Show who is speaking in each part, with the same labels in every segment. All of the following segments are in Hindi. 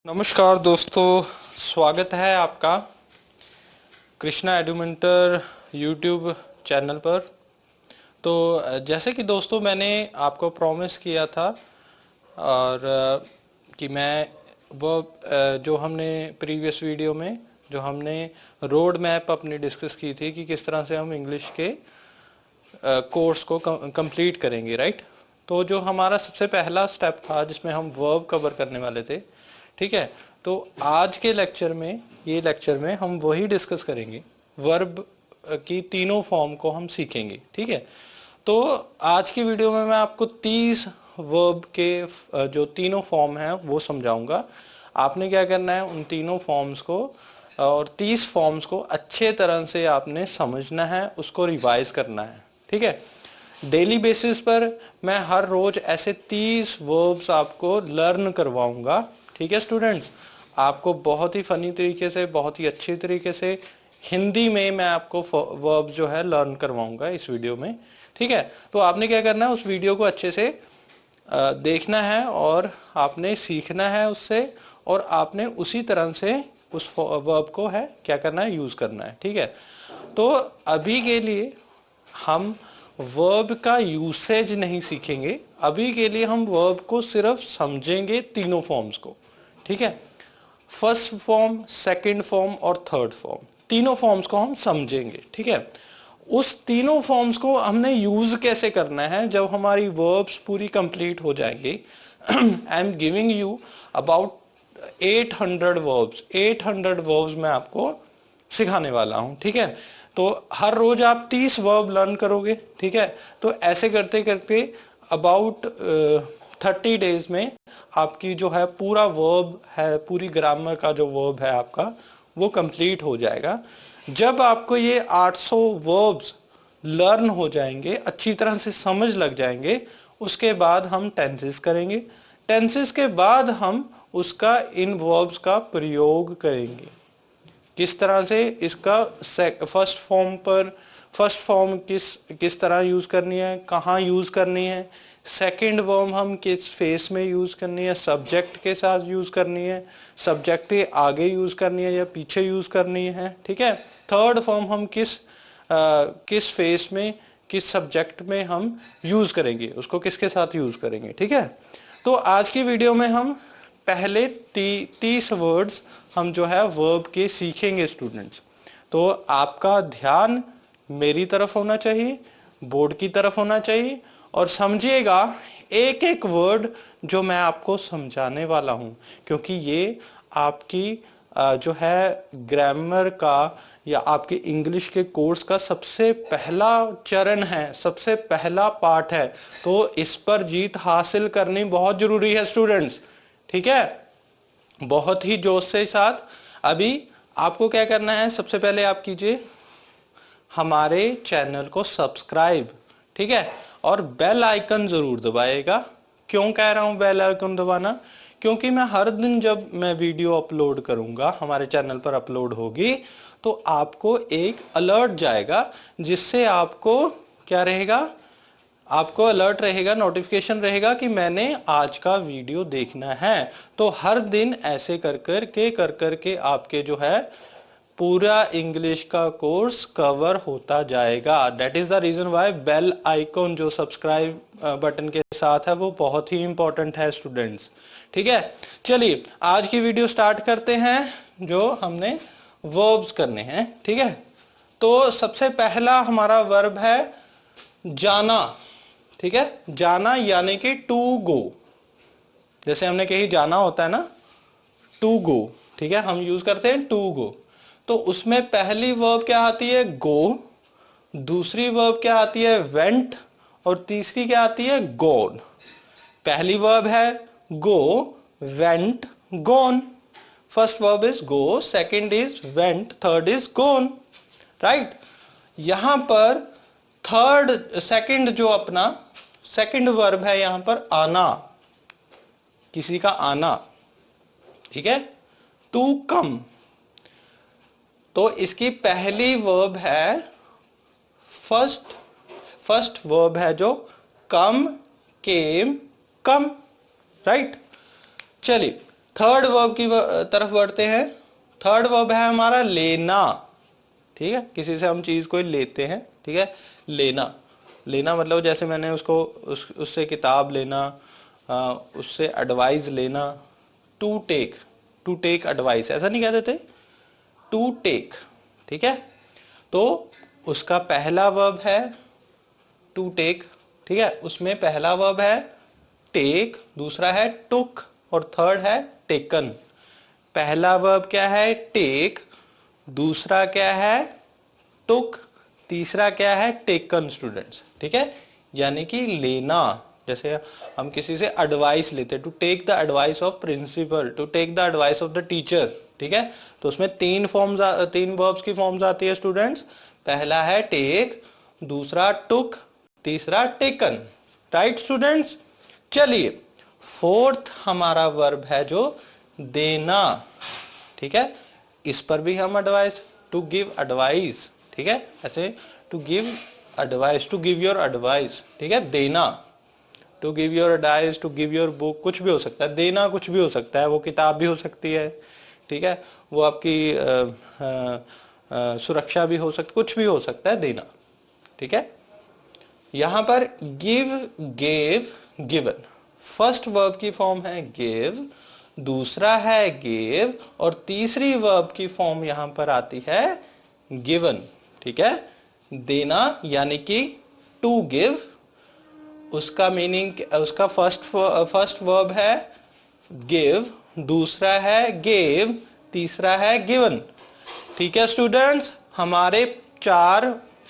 Speaker 1: नमस्कार दोस्तों, स्वागत है आपका कृष्णा एडुमेंटर यूट्यूब चैनल पर। तो जैसे कि दोस्तों मैंने आपको प्रॉमिस किया था और कि मैं वो जो हमने प्रीवियस वीडियो में जो हमने रोड मैप अपनी डिस्कस की थी कि किस तरह से हम इंग्लिश के कोर्स को कंप्लीट करेंगे, राइट। तो जो हमारा सबसे पहला स्टेप था जिसमें हम वर्ब कवर करने वाले थे, ठीक है। तो आज के लेक्चर में हम वही डिस्कस करेंगे, वर्ब की तीनों फॉर्म को हम सीखेंगे, ठीक है। तो आज की वीडियो में मैं आपको 30 वर्ब के जो तीनों फॉर्म हैं वो समझाऊंगा। आपने क्या करना है, उन तीनों फॉर्म्स को और 30 फॉर्म्स को अच्छे तरह से आपने समझना है, उसको रिवाइज करना है, ठीक है। डेली बेसिस पर मैं हर रोज ऐसे 30 वर्ब्स आपको लर्न करवाऊंगा, ठीक है स्टूडेंट्स। आपको बहुत ही फनी तरीके से, बहुत ही अच्छे तरीके से हिंदी में मैं आपको वर्ब्स जो है लर्न करवाऊंगा इस वीडियो में, ठीक है। तो आपने क्या करना है, उस वीडियो को अच्छे से देखना है और आपने सीखना है उससे, और आपने उसी तरह से उस वर्ब को है क्या करना है, यूज करना है, ठीक है। तो अभी के लिए हम वर्ब का यूसेज नहीं सीखेंगे, अभी के लिए हम वर्ब को सिर्फ समझेंगे, तीनों फॉर्म्स को, ठीक है। फर्स्ट फॉर्म, सेकंड फॉर्म और थर्ड फॉर्म, तीनों फॉर्म्स को हम समझेंगे, ठीक है। उस तीनों फॉर्म्स को हमने यूज कैसे करना है जब हमारी वर्ब्स पूरी कंप्लीट हो जाएंगी। I am giving you about 800 verbs, 800 verbs मैं आपको सिखाने वाला हूं, ठीक है। तो हर रोज आप 30 वर्ब लर्न करोगे, ठीक है। तो ऐसे करते करते अबाउट 30 डेज में आपकी जो है पूरा वर्ब है, पूरी ग्रामर का जो वर्ब है आपका वो कंप्लीट हो जाएगा। जब आपको ये 800 वर्ब्स लर्न हो जाएंगे, अच्छी तरह से समझ लग जाएंगे, उसके बाद हम टेंसेस करेंगे। टेंसेस के बाद हम उसका इन वर्ब्स का प्रयोग करेंगे। किस तरह से इसका फर्स्ट फॉर्म किस तरह यूज करनी है, कहाँ यूज करनी है, सेकंड फॉर्म हम किस फेस में यूज करनी है, सब्जेक्ट के साथ यूज करनी है, सब्जेक्ट के आगे यूज करनी है या पीछे यूज करनी है, ठीक है। थर्ड फॉर्म हम किस फेस में, किस सब्जेक्ट में हम यूज करेंगे, उसको किसके साथ यूज करेंगे, ठीक है। तो आज की वीडियो में हम पहले 30 वर्ड्स हम जो है वर्ब के सीखेंगे स्टूडेंट्स। तो आपका ध्यान मेरी तरफ होना चाहिए, बोर्ड की तरफ होना चाहिए, और समझिएगा एक एक वर्ड जो मैं आपको समझाने वाला हूं, क्योंकि ये आपकी जो है ग्रामर का या आपके इंग्लिश के कोर्स का सबसे पहला चरण है, सबसे पहला पार्ट है। तो इस पर जीत हासिल करनी बहुत जरूरी है स्टूडेंट्स, ठीक है। बहुत ही जोश से साथ अभी आपको क्या करना है, सबसे पहले आप कीजिए हमारे चैनल को सब्सक्राइब, ठीक है, और बेल आइकन जरूर दबाएगा। क्यों कह रहा हूं बेल आइकन दबाना, क्योंकि मैं हर दिन जब मैं वीडियो अपलोड करूंगा, हमारे चैनल पर अपलोड होगी, तो आपको एक अलर्ट जाएगा, जिससे आपको क्या रहेगा, आपको अलर्ट रहेगा, नोटिफिकेशन रहेगा कि मैंने आज का वीडियो देखना है। तो हर दिन ऐसे कर करके आपके जो है पूरा इंग्लिश का कोर्स कवर होता जाएगा। That is the reason why bell icon जो सब्सक्राइब बटन के साथ है वो बहुत ही इंपॉर्टेंट है स्टूडेंट्स, ठीक है। चलिए आज की वीडियो स्टार्ट करते हैं, जो हमने वर्ब्स करने हैं, ठीक है। तो सबसे पहला हमारा वर्ब है जाना, ठीक है। जाना यानी कि टू गो, जैसे हमने कहीं जाना होता है ना, टू गो, ठीक है, हम यूज करते हैं टू गो। तो उसमें पहली वर्ब क्या आती है, गो, दूसरी वर्ब क्या आती है, वेंट, और तीसरी क्या आती है, गोन। पहली वर्ब है go, went, gone. First verb is go, second is went, third is gone, right. यहां पर सेकंड जो अपना सेकंड वर्ब है यहां पर आना, किसी का आना, ठीक है, टू कम। तो इसकी पहली वर्ब है फर्स्ट वर्ब है जो कम, केम, कम, राइट। चलिए थर्ड वर्ब की तरफ बढ़ते हैं। थर्ड वर्ब है हमारा लेना। ठीक है, किसी से हम चीज को लेते हैं, ठीक है, लेना। लेना मतलब जैसे मैंने उसको उससे किताब लेना, उससे एडवाइस लेना। टू टेक एडवाइस, ऐसा नहीं कहते थे, टू टेक। ठीक है, तो उसका पहला वर्ब है टू टेक। ठीक है, उसमें पहला वर्ब है टेक, दूसरा है टुक और थर्ड है टेकन। पहला वर्ब क्या है टेक, दूसरा क्या है टुक, तीसरा क्या है टेकन स्टूडेंट्स। ठीक है, यानी कि लेना। जैसे हम किसी से एडवाइस लेते, to take the advice of principal, to take the advice of the teacher. ठीक है, तो उसमें तीन वर्ब्स की फॉर्म्स आती है स्टूडेंट्स। पहला है टेक, दूसरा टुक, तीसरा टेकन। Right students. चलिए, फोर्थ हमारा वर्ब है जो देना। ठीक है, इस पर भी हम एडवाइस, टू गिव एडवाइस। ठीक है, ऐसे to give advice, to give your advice. ठीक है, देना, to give your advice, to give your book, कुछ भी हो सकता है। देना कुछ भी हो सकता है, वो किताब भी हो सकती है। ठीक है, वो आपकी सुरक्षा भी हो सकती, कुछ भी हो सकता है देना। ठीक है, यहां पर give, gave, given. First verb की फॉर्म है गिव, दूसरा है गेव और तीसरी वर्ब की फॉर्म यहां पर आती है गिवन। ठीक है, देना यानी कि टू गिव, उसका मीनिंग, उसका फर्स्ट वर्ब है गिव, दूसरा है गेव, तीसरा है गिवन। ठीक है स्टूडेंट्स, हमारे 4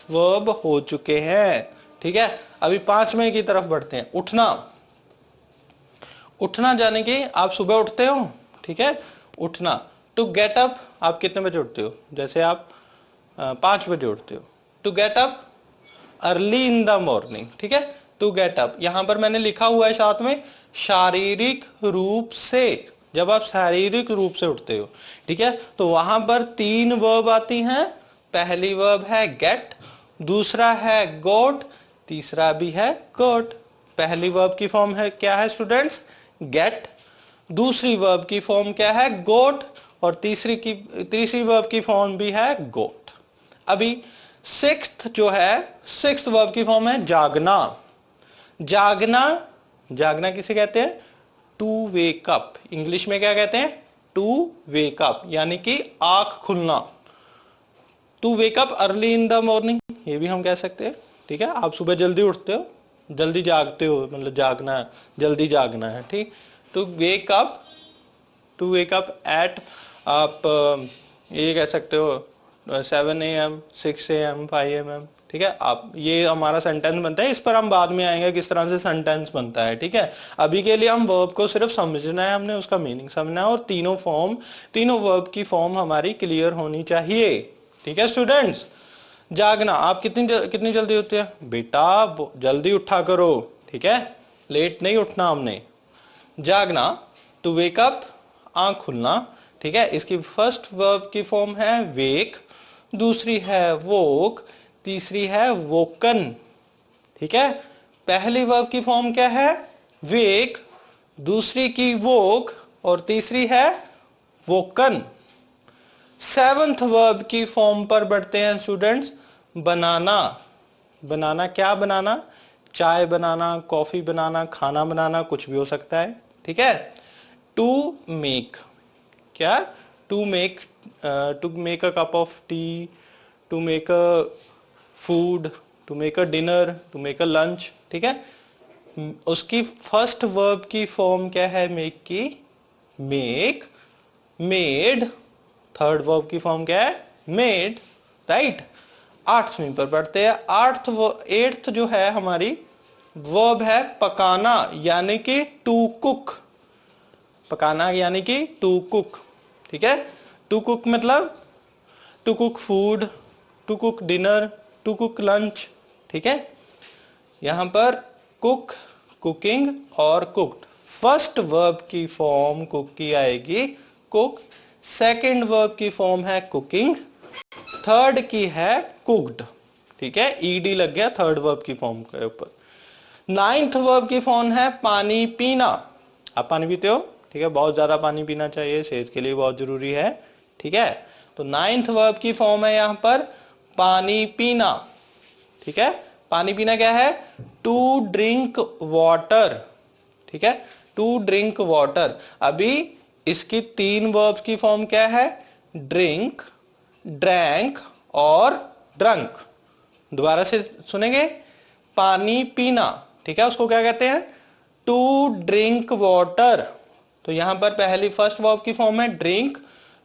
Speaker 1: वर्ब हो चुके हैं। ठीक है, अभी 5वें की तरफ बढ़ते हैं। उठना। उठना जाने की, आप सुबह उठते हो। ठीक है, उठना, टू गेट अप। आप कितने बजे उठते हो? जैसे आप 5 बजे उठते हो। To get up early in the morning. ठीक है, टू गेट अप, यहां पर मैंने लिखा हुआ है साथ में शारीरिक रूप से, जब आप शारीरिक रूप से उठते हो। ठीक है, तो वहां पर 3 वर्ब आती हैं। पहली वर्ब है गेट, दूसरा है गोट, तीसरा भी है गोट। पहली वर्ब की फॉर्म है क्या है स्टूडेंट्स? गेट। दूसरी वर्ब की फॉर्म क्या है? गोट। और तीसरी वर्ब की फॉर्म भी है गोट। अभी सिक्स्थ वर्ब की फॉर्म है जागना। जागना किसे कहते हैं? To wake up. इंग्लिश में क्या कहते हैं? टू वेक अप, यानी कि आंख खुलना। To wake up early in the morning, ये भी हम कह सकते हैं। ठीक है, आप सुबह जल्दी उठते हो, जल्दी जागते हो, मतलब जागना है, जल्दी जागना है। ठीक, टू वेक अप एट, आप ये कह सकते हो 7 AM, 6 AM, 5 AM। ठीक है, आप, ये हमारा सेंटेंस बनता है। इस पर हम बाद में आएंगे किस तरह से सेंटेंस बनता है। ठीक है, अभी के लिए हम वर्ब को सिर्फ समझना है, हमने उसका मीनिंग समझना है, और तीनों वर्ब की फॉर्म हमारी क्लियर होनी चाहिए। ठीक है स्टूडेंट्स। जागना, आप कितनी जल्दी उठते हैं? बेटा जल्दी उठा करो। ठीक है, लेट नहीं उठना हमने। जागना, टू वेक अप, आंख खुलना। ठीक है, इसकी फर्स्ट वर्ब की फॉर्म है वेक, दूसरी है वोक, तीसरी है वोकन। ठीक है, पहली वर्ब की फॉर्म क्या है? वेक, दूसरी की वोक और तीसरी है वोकन। 7th वर्ब की फॉर्म पर बढ़ते हैं स्टूडेंट्स। बनाना। बनाना, क्या बनाना? चाय बनाना, कॉफी बनाना, खाना बनाना, कुछ भी हो सकता है। ठीक है, टू मेक, क्या? To make a cup of tea, to make a food, to make a dinner, to make a lunch. ठीक है, उसकी फर्स्ट वर्ब की फॉर्म क्या है मेक की? Make, made. थर्ड वर्ब की फॉर्म क्या है? मेड। राइट। 8वीं पर बढ़ते हैं। 8th जो है हमारी वर्ब है पकाना, यानी कि टू कुक। पकाना यानी कि टू कुक। ठीक है, टू कुक मतलब to cook food, to cook dinner, to cook lunch. ठीक है, यहां पर कुक, कुकिंग और कुक्ड। फर्स्ट वर्ब की फॉर्म कुक की आएगी, कुक। सेकंड वर्ब की फॉर्म है कुकिंग, थर्ड की है कुक्ड। ठीक है, ईडी लग गया थर्ड वर्ब की फॉर्म के ऊपर। 9th वर्ब की फॉर्म है पानी पीना। आप पानी पीते हो? ठीक है, बहुत ज्यादा पानी पीना चाहिए, सेहत के लिए बहुत जरूरी है, ठीक है। तो 9th वर्ब की फॉर्म है यहां पर पानी पीना, ठीक है। पानी पीना क्या है, टू ड्रिंक वाटर, ठीक है, टू ड्रिंक वाटर। अभी इसकी 3 वर्ब्स की फॉर्म क्या है, ड्रिंक, ड्रैंक और ड्रंक। दोबारा से सुनेंगे, पानी पीना, ठीक है, उसको क्या कहते हैं, टू ड्रिंक वाटर। तो यहां पर पहली फर्स्ट वर्ब की फॉर्म है ड्रिंक,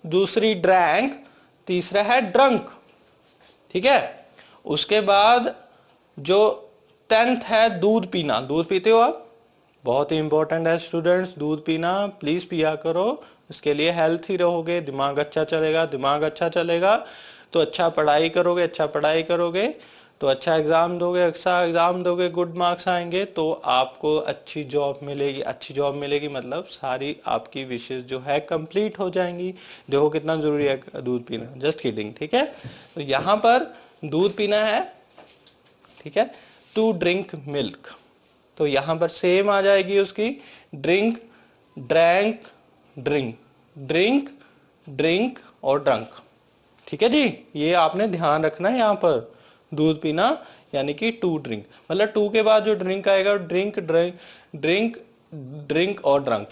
Speaker 1: दूसरी ड्रैंक, तीसरा है ड्रंक, ठीक है। उसके बाद जो 10th है दूध पीना। दूध पीते हो आप, बहुत ही इंपॉर्टेंट है स्टूडेंट्स, दूध पीना प्लीज पिया करो, इसके लिए हेल्थी रहोगे, दिमाग अच्छा चलेगा, दिमाग अच्छा चलेगा तो अच्छा पढ़ाई करोगे, अच्छा पढ़ाई करोगे तो अच्छा एग्जाम दोगे, अच्छा एग्जाम दोगे, गुड मार्क्स आएंगे तो आपको अच्छी जॉब मिलेगी। अच्छी जॉब मिलेगी मतलब सारी आपकी विशेष जो है कंप्लीट हो जाएंगी। देखो कितना जरूरी है दूध पीना, जस्ट किडिंग, ठीक है। तो यहां पर दूध पीना है, ठीक है, टू ड्रिंक मिल्क, तो यहां पर सेम आ जाएगी उसकी, drink, drank, drink, drink, drink और ड्रंक, ठीक है जी। ये आपने ध्यान रखना है, यहां पर दूध पीना यानी कि टू ड्रिंक, मतलब टू के बाद जो ड्रिंक आएगा ड्रिंक, ड्रिंक, ड्रिंक, ड्रिंक और ड्रंक।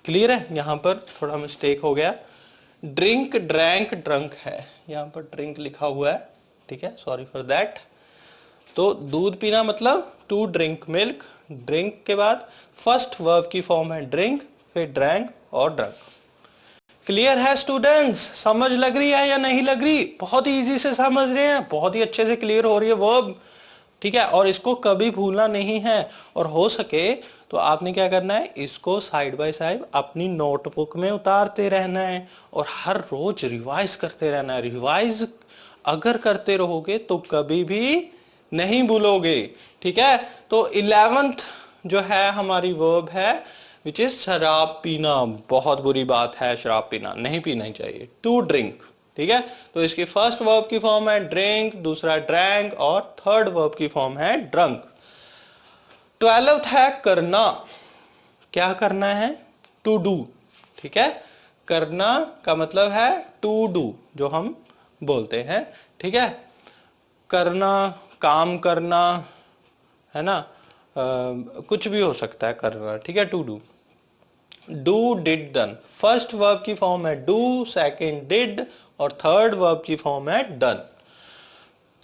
Speaker 1: क्लियर है, यहां पर थोड़ा मिस्टेक हो गया, ड्रिंक, ड्रैंक, ड्रंक है, यहां पर ड्रिंक लिखा हुआ है, ठीक है, सॉरी फॉर दैट। तो दूध पीना मतलब टू ड्रिंक मिल्क, ड्रिंक के बाद फर्स्ट वर्ब की फॉर्म है ड्रिंक, फिर ड्रैंक और ड्रंक। क्लियर है स्टूडेंट्स, समझ लग रही है या नहीं लग रही, बहुत ही इजी से समझ रहे हैं, बहुत ही अच्छे से क्लियर हो रही है वर्ब, ठीक है। और इसको कभी भूलना नहीं है, और हो सके तो आपने क्या करना है, इसको साइड बाय साइड अपनी नोटबुक में उतारते रहना है और हर रोज रिवाइज करते रहना है। रिवाइज अगर करते रहोगे तो कभी भी नहीं भूलोगे, ठीक है। तो 11th जो है हमारी वर्ब है विच इज शराब पीना। बहुत बुरी बात है शराब पीना, नहीं पीना ही चाहिए, टू ड्रिंक, ठीक है। तो इसकी फर्स्ट वर्ब की फॉर्म है ड्रिंक, दूसरा ड्रैंक और थर्ड वर्ब की फॉर्म है ड्रंक। 12th है करना, क्या करना है, टू डू, ठीक है। करना का मतलब है टू डू, जो हम बोलते हैं, ठीक है। करना, काम करना, है ना, कुछ भी हो सकता है करना, ठीक है, to do. Do, did, done, first verb की फॉर्म है डू, सेकंड डिड और थर्ड वर्ब की फॉर्म है डन।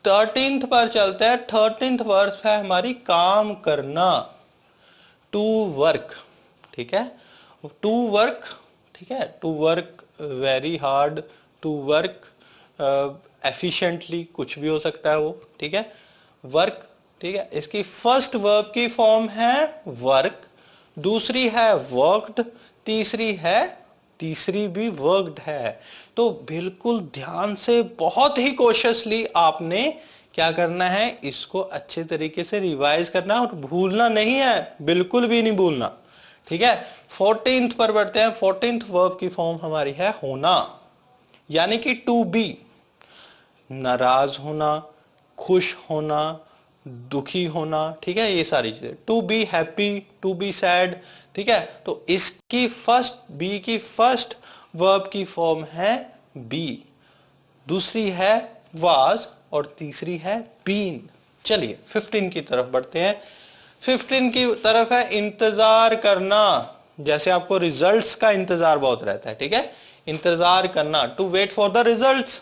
Speaker 1: 13th पर चलते हैं, 13th वर्ब है हमारी काम करना, टू वर्क, ठीक है, टू वर्क, ठीक है, to work very hard, to work efficiently, कुछ भी हो सकता है वो, ठीक है, वर्क, ठीक है। इसकी फर्स्ट वर्ब की फॉर्म है वर्क, दूसरी है वर्कड, तीसरी भी वर्कड है। तो बिल्कुल ध्यान से, बहुत ही कॉशियसली आपने क्या करना है, इसको अच्छे तरीके से रिवाइज करना और भूलना नहीं है, बिल्कुल भी नहीं भूलना, ठीक है। 14th पर बढ़ते हैं, 14th वर्ब की फॉर्म हमारी है होना, यानी कि टू बी, नाराज होना, खुश होना, दुखी होना, ठीक है, ये सारी चीजें, to be happy, to be sad, ठीक है। तो इसकी बी की फर्स्ट वर्ब की फॉर्म है बी, दूसरी है वाज और तीसरी है बीन। चलिए 15 की तरफ बढ़ते हैं। 15 की तरफ है इंतजार करना, जैसे आपको रिजल्ट्स का इंतजार बहुत रहता है, ठीक है, इंतजार करना, to wait for the results,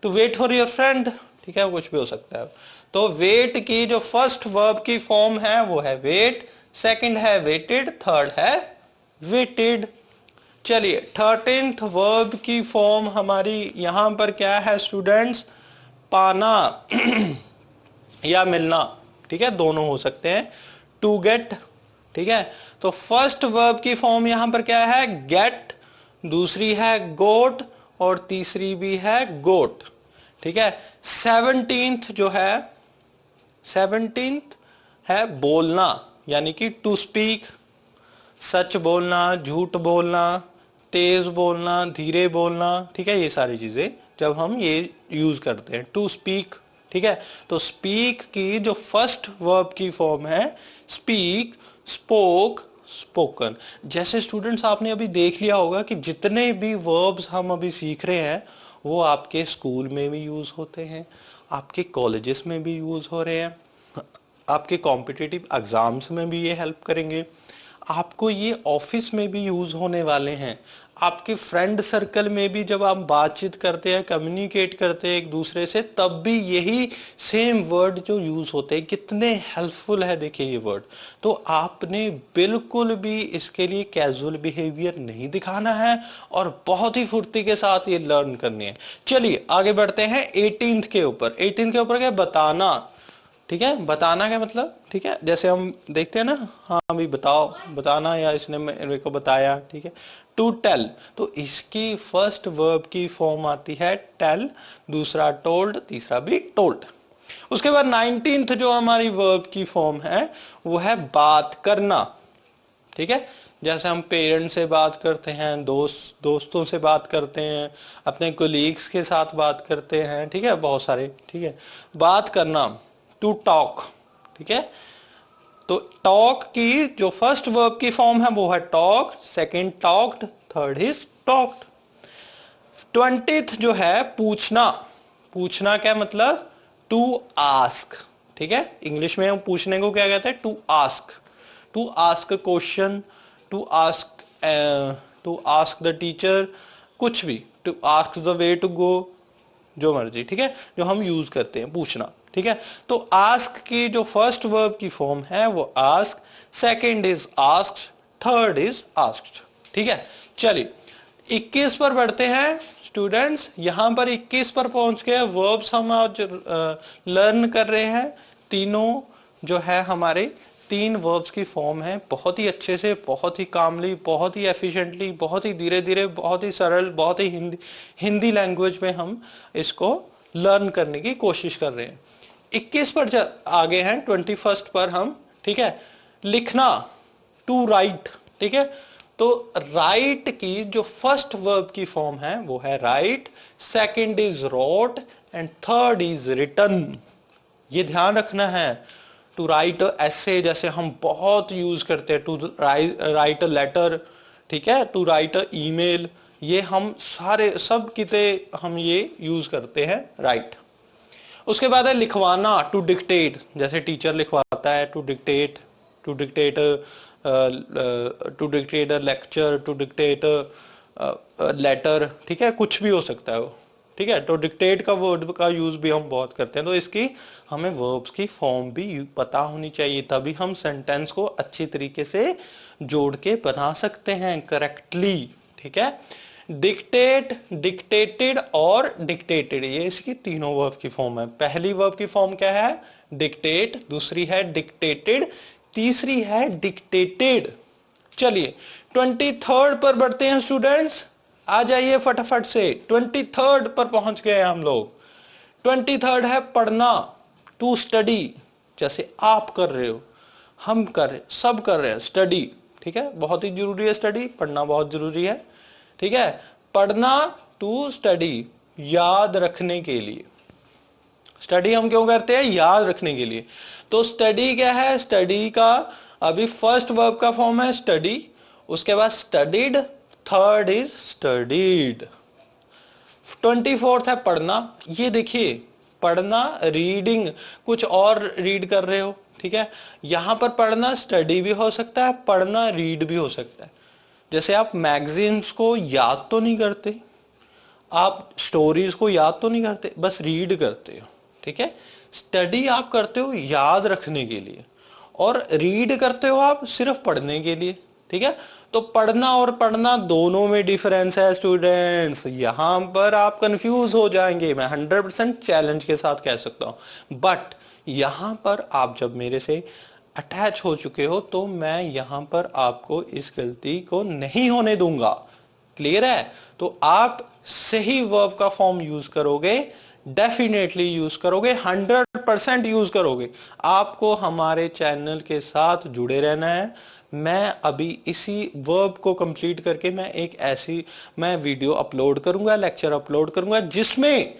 Speaker 1: to wait for your friend, ठीक है, कुछ भी हो सकता है। तो वेट की जो फर्स्ट वर्ब की फॉर्म है वो है वेट, सेकंड है वेटेड, थर्ड है वेटेड। चलिए 13th वर्ब की फॉर्म हमारी यहां पर क्या है स्टूडेंट्स, पाना या मिलना, ठीक है, दोनों हो सकते हैं, टू गेट, ठीक है। तो फर्स्ट वर्ब की फॉर्म यहां पर क्या है, गेट, दूसरी है गोट और तीसरी भी है गोट, ठीक है। 17th जो है, 17th है बोलना, यानी कि टू स्पीक, सच बोलना, झूठ बोलना, तेज बोलना, धीरे बोलना, ठीक है, ये सारी चीजें जब हम ये यूज करते हैं, टू स्पीक, ठीक है। तो स्पीक की जो फर्स्ट वर्ब की फॉर्म है स्पीक, स्पोक, स्पोकन। जैसे स्टूडेंट्स आपने अभी देख लिया होगा कि जितने भी वर्ब्स हम अभी सीख रहे हैं वो आपके स्कूल में भी यूज होते हैं, आपके कॉलेजेस में भी यूज हो रहे हैं, आपके कॉम्पिटिटिव एग्जाम्स में भी ये हेल्प करेंगे, आपको ये ऑफिस में भी यूज होने वाले हैं, आपके फ्रेंड सर्कल में भी जब आप बातचीत करते हैं, कम्युनिकेट करते हैं एक दूसरे से, तब भी यही सेम वर्ड जो यूज होते हैं। कितने हेल्पफुल है देखिए ये वर्ड। तो आपने बिल्कुल भी इसके लिए कैजुअल बिहेवियर नहीं दिखाना है और बहुत ही फुर्ती के साथ ये लर्न करनी है। चलिए आगे बढ़ते हैं 18th के ऊपर। 18th के ऊपर क्या, बताना। ठीक है, बताना क्या मतलब, ठीक है, जैसे हम देखते हैं ना, हाँ अभी बताओ, बताना, या इसने मेरे को बताया। ठीक है, टू टेल, तो इसकी फर्स्ट वर्ब की फॉर्म आती है टेल, दूसरा टोल्ड, तीसरा भी टोल्ड। उसके बाद 19th जो हमारी वर्ब की फॉर्म है वो है बात करना। ठीक है, जैसे हम पेरेंट्स से बात करते हैं, दोस्तों से बात करते हैं, अपने कोलीग्स के साथ बात करते हैं, ठीक है, बहुत सारे। ठीक है, बात करना, टू टॉक। ठीक है, तो टॉक की जो फर्स्ट वर्ब की फॉर्म है वो है talk, second talked, third is talked. 20th जो है पूछना। पूछना क्या मतलब, टू आस्क। ठीक है, इंग्लिश में हम पूछने को क्या कहते हैं, to ask. To ask question, to ask the teacher, कुछ भी, to ask the way to go, जो मर्जी। ठीक है, जो हम यूज करते हैं पूछना। ठीक है, तो आस्क की जो फर्स्ट वर्ब की फॉर्म है वो ask, second is asked, third is asked. ठीक है, चलिए 21 पर बढ़ते हैं स्टूडेंट्स। यहां पर 21 पर पहुंच गए। वर्ब्स हम आज लर्न कर रहे हैं। तीनों जो है हमारे 3 वर्ब्स की फॉर्म है, बहुत ही अच्छे से, बहुत ही कामली, बहुत ही एफिशिएंटली, बहुत ही धीरे धीरे, बहुत ही सरल, बहुत ही हिंदी लैंग्वेज में हम इसको लर्न करने की कोशिश कर रहे हैं। 21 पर आगे हैं, 21st पर हम। ठीक है, लिखना, टू राइट। ठीक है, तो राइट की जो फर्स्ट वर्ब की फॉर्म है वो है write, second is wrote and third is written. ये ध्यान रखना है। टू राइट ऐसे जैसे हम बहुत यूज करते हैं, टू राइट अ लेटर। ठीक है, टू राइट ईमेल, ये हम सारे सब किते हम ये यूज करते हैं राइट। उसके बाद है लिखवाना, टू डिक्टेट, जैसे टीचर लिखवाता है, to dictate, to dictate to dictate a lecture, to dictate letter. ठीक है, कुछ भी हो सकता है वो। ठीक है, तो डिक्टेट का वर्ड का यूज भी हम बहुत करते हैं। तो इसकी हमें वर्ब्स की फॉर्म भी पता होनी चाहिए, तभी हम सेंटेंस को अच्छी तरीके से जोड़ के बना सकते हैं करेक्टली। ठीक है, डिक्टेट, डिक्टेटेड और डिक्टेटेड, ये इसकी तीनों वर्ब की फॉर्म है। पहली वर्ब की फॉर्म क्या है, डिक्टेट, दूसरी है डिक्टेटेड, तीसरी है डिक्टेटेड। चलिए 23rd पर बढ़ते हैं स्टूडेंट्स, आ जाइए फटाफट से। 23rd पर पहुंच गए हम लोग। 23rd है पढ़ना, टू स्टडी, जैसे आप कर रहे हो, हम कर रहे, सब कर रहे हैं, स्टडी। ठीक है, बहुत ही जरूरी है स्टडी, पढ़ना बहुत जरूरी है। ठीक है, पढ़ना, टू स्टडी, याद रखने के लिए। स्टडी हम क्यों करते हैं, याद रखने के लिए। तो स्टडी क्या है, स्टडी का अभी फर्स्ट वर्ब का फॉर्म है स्टडी, उसके बाद studied, third is studied. 24th है पढ़ना। ये देखिए, पढ़ना, रीडिंग, कुछ और रीड कर रहे हो। ठीक है, यहां पर पढ़ना स्टडी भी हो सकता है, पढ़ना रीड भी हो सकता है। जैसे आप मैगजीन्स को याद तो नहीं करते, आप स्टोरीज को याद तो नहीं करते, बस रीड करते हो। ठीक है, स्टडी आप करते हो याद रखने के लिए, और रीड करते हो आप सिर्फ पढ़ने के लिए। ठीक है, तो पढ़ना और पढ़ना दोनों में डिफरेंस है स्टूडेंट्स। यहां पर आप कंफ्यूज हो जाएंगे, मैं 100% चैलेंज के साथ कह सकता हूं। बट यहां पर आप जब मेरे से अटैच हो चुके हो तो मैं यहां पर आपको इस गलती को नहीं होने दूंगा। क्लियर है, तो आप सही वर्ब का फॉर्म यूज करोगे, डेफिनेटली यूज करोगे, 100% यूज करोगे। आपको हमारे चैनल के साथ जुड़े रहना है। मैं अभी इसी वर्ब को कंप्लीट करके मैं एक ऐसी वीडियो अपलोड करूंगा, लेक्चर अपलोड करूंगा, जिसमें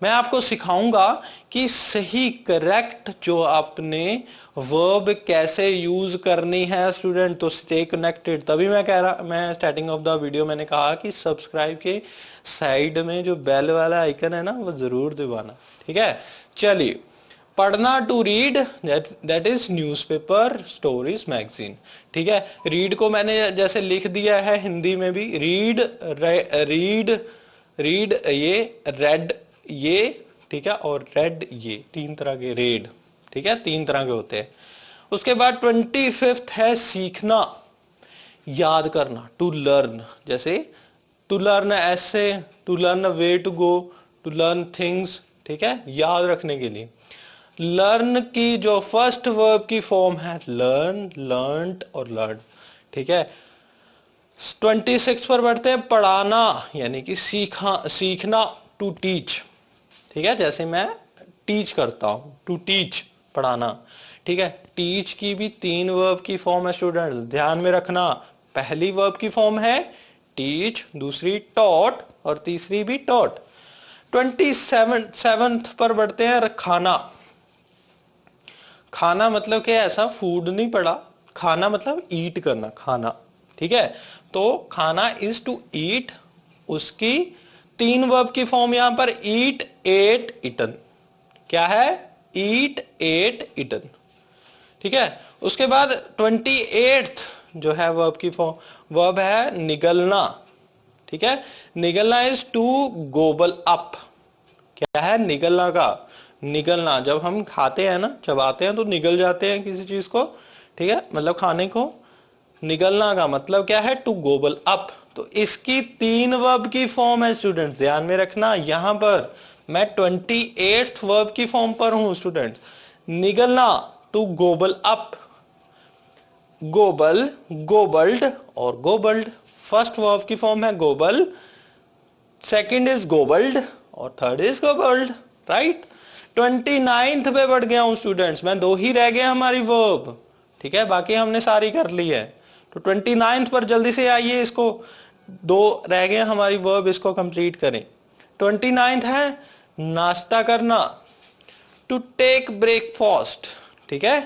Speaker 1: मैं आपको सिखाऊंगा कि सही करेक्ट जो आपने वर्ब कैसे यूज करनी है स्टूडेंट। तो स्टे कनेक्टेड। तभी मैं स्टार्टिंग ऑफ द वीडियो मैंने कहा कि सब्सक्राइब के साइड में जो बेल वाला आइकन है ना वो जरूर दबाना, ठीक है। चलिए, पढ़ना, to read that is newspaper, stories, magazine, ठीक है। रीड को मैंने जैसे लिख दिया है हिंदी में भी, रीड रीड ये, रेड ये, ठीक है, और रेड ये, तीन तरह के रेड, ठीक है, तीन तरह के होते हैं। उसके बाद 25th है सीखना, याद करना, टू लर्न, जैसे टू लर्न ऐसे, to learn way to go, to learn things, ठीक है, याद रखने के लिए। लर्न की जो फर्स्ट वर्ब की फॉर्म है लर्न, लर्नड और लर्न, ठीक है। 26 पर बढ़ते हैं, पढ़ाना यानी कि सीखना, टू टीच, ठीक है, जैसे मैं टीच करता हूं, टू टीच, पढ़ाना, ठीक है। टीच की भी 3 वर्ब की फॉर्म है स्टूडेंट्स, ध्यान में रखना। पहली वर्ब की फॉर्म है टीच, दूसरी टॉट और तीसरी भी टॉट। 27 पर बढ़ते हैं, खाना। खाना मतलब क्या, ऐसा फूड नहीं पड़ा, खाना मतलब ईट करना, खाना, ठीक है। तो खाना इज टू ईट, उसकी 3 वर्ब की फॉर्म यहां पर ईट, एट, इटन, क्या है, ईट, एट, इटन, ठीक है। उसके बाद 28th जो है वर्ब की फॉर्म, वर्ब है निगलना, ठीक है। निगलना इज टू गोबल अप, क्या है, निगलना का, निगलना, जब हम खाते हैं ना, चबाते हैं तो निगल जाते हैं किसी चीज को, ठीक है, मतलब खाने को। निगलना का मतलब क्या है, टू गोबल अप। तो इसकी 3 वर्ब की फॉर्म है स्टूडेंट्स, ध्यान में रखना। यहां पर मैं 28th वर्ब की फॉर्म पर हूं स्टूडेंट्स। निगलना, टू गोबल अप, गोबल, गोबल्ड और गोबल्ड। फर्स्ट वर्ब की फॉर्म है गोबल, सेकंड इज गोबल्ड और थर्ड इज गोबल्ड, राइट। 29th पे बढ़ गया हूं स्टूडेंट्स, मैं 2 ही रह गए हमारी वर्ब, ठीक है, बाकी हमने सारी कर ली है। तो 29th पर जल्दी से आइए, इसको 2 रह गए हमारी वर्ब, इसको कंप्लीट करें। 29th है नाश्ता करना, टू टेक ब्रेकफास्ट, ठीक है।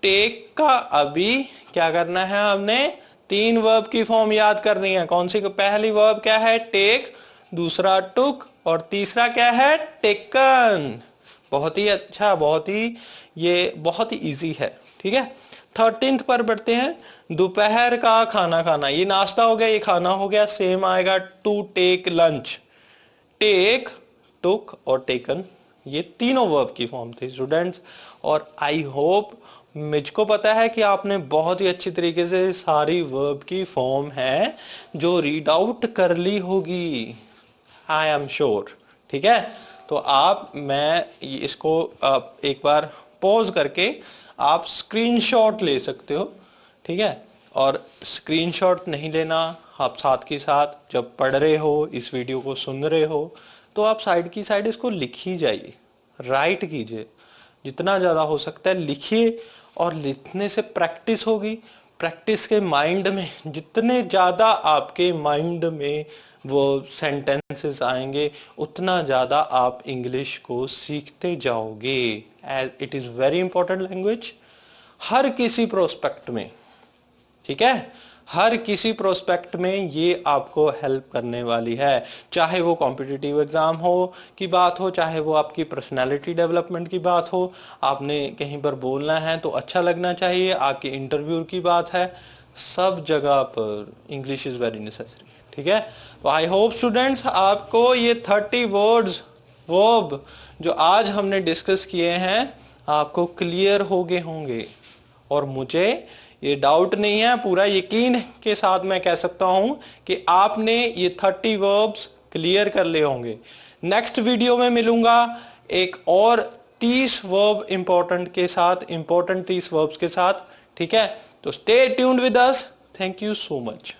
Speaker 1: टेक का अभी क्या करना है, हमने 3 वर्ब की फॉर्म याद करनी है। कौन सी, पहली वर्ब क्या है, टेक, दूसरा टुक और तीसरा क्या है, टेकन। बहुत ही अच्छा, बहुत ही इजी है, ठीक है। 13th पर बढ़ते हैं, दोपहर का खाना खाना, ये नाश्ता हो गया, ये खाना हो गया, सेम आएगा, टू टेक लंच। टेक, टुक और टेकन, ये तीनों वर्ब की फॉर्म थी स्टूडेंट्स। और आई होप, मुझको पता है कि आपने बहुत ही अच्छी तरीके से सारी वर्ब की फॉर्म है जो रीड आउट कर ली होगी, आई एम श्योर, ठीक है। तो मैं इसको एक बार पॉज करके आप स्क्रीनशॉट ले सकते हो, ठीक है। और स्क्रीनशॉट नहीं लेना, आप साथ के साथ जब पढ़ रहे हो, इस वीडियो को सुन रहे हो, तो आप साइड की साइड इसको लिख ही जाइए, राइट कीजिए, जितना ज्यादा हो सकता है लिखिए। और लिखने से प्रैक्टिस होगी, प्रैक्टिस के माइंड में, जितने ज्यादा आपके माइंड में वो सेंटेंसेस आएंगे उतना ज्यादा आप इंग्लिश को सीखते जाओगे। As it is very important language हर किसी प्रोस्पेक्ट में, ठीक है, हर किसी प्रोस्पेक्ट में ये आपको हेल्प करने वाली है। चाहे वो कॉम्पिटिटिव एग्जाम हो की बात हो, चाहे वो आपकी पर्सनालिटी डेवलपमेंट की बात हो, आपने कहीं पर बोलना है तो अच्छा लगना चाहिए, आपकी इंटरव्यू की बात है, सब जगह पर इंग्लिश इज वेरी नेसेसरी, ठीक है। तो आई होप स्टूडेंट्स आपको ये 30 वर्ड्स वर्ब जो आज हमने डिस्कस किए हैं आपको क्लियर हो गए होंगे। और मुझे ये डाउट नहीं है, पूरा यकीन के साथ मैं कह सकता हूं कि आपने ये 30 वर्ब्स क्लियर कर लिए होंगे। नेक्स्ट वीडियो में मिलूंगा एक और 30 वर्ब इंपॉर्टेंट के साथ, इंपॉर्टेंट 30 वर्ब्स के साथ, ठीक है। तो stay tuned with us, thank you so much.